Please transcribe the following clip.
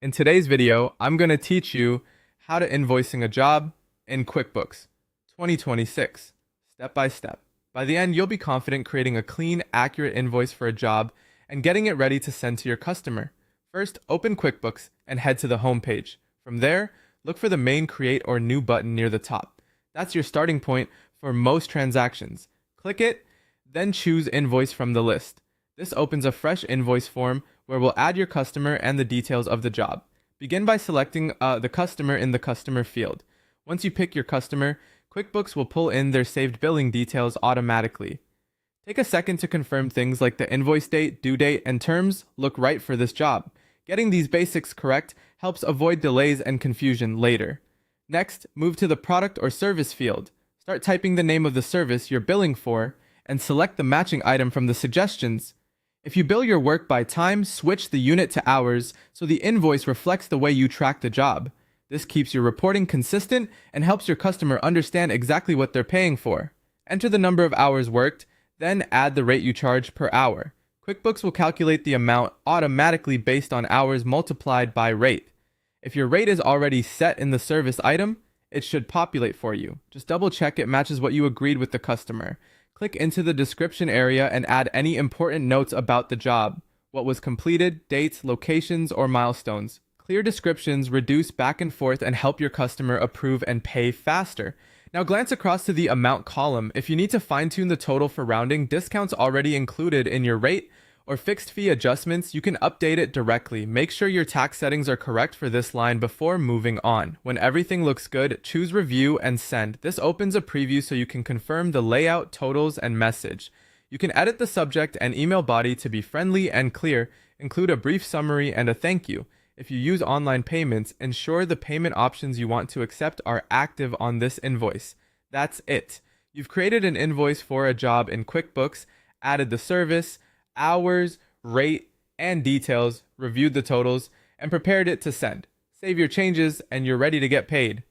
In today's video, I'm going to teach you how to invoicing a job in QuickBooks 2026, step by step. By the end, you'll be confident creating a clean, accurate invoice for a job and getting it ready to send to your customer. First, open QuickBooks and head to the home page. From there, look for the main Create or New button near the top. That's your starting point for most transactions. Click it, then choose Invoice from the list. This opens a fresh invoice form where we'll add your customer and the details of the job. Begin by selecting the customer in the customer field. Once you pick your customer, QuickBooks will pull in their saved billing details automatically. Take a second to confirm things like the invoice date, due date, and terms look right for this job. Getting these basics correct helps avoid delays and confusion later. Next, move to the product or service field. Start typing the name of the service you're billing for and select the matching item from the suggestions. If you bill your work by time, switch the unit to hours so the invoice reflects the way you track the job. This keeps your reporting consistent and helps your customer understand exactly what they're paying for. Enter the number of hours worked, then add the rate you charge per hour. QuickBooks will calculate the amount automatically based on hours multiplied by rate. If your rate is already set in the service item, it should populate for you. Just double check it matches what you agreed with the customer. Click into the description area and add any important notes about the job, what was completed, dates, locations, or milestones. Clear descriptions reduce back and forth and help your customer approve and pay faster. Now glance across to the amount column. If you need to fine-tune the total for rounding, discounts already included in your rate, or fixed fee adjustments, you can update it directly. Make sure your tax settings are correct for this line before moving on. When everything looks good, choose Review and Send. This opens a preview so you can confirm the layout, totals, and message. You can edit the subject and email body to be friendly and clear. Include a brief summary and a thank you. If you use online payments, ensure the payment options you want to accept are active on this invoice. That's it. You've created an invoice for a job in QuickBooks, added the service, hours, rate, and details, reviewed the totals, and prepared it to send. Save your changes, and you're ready to get paid.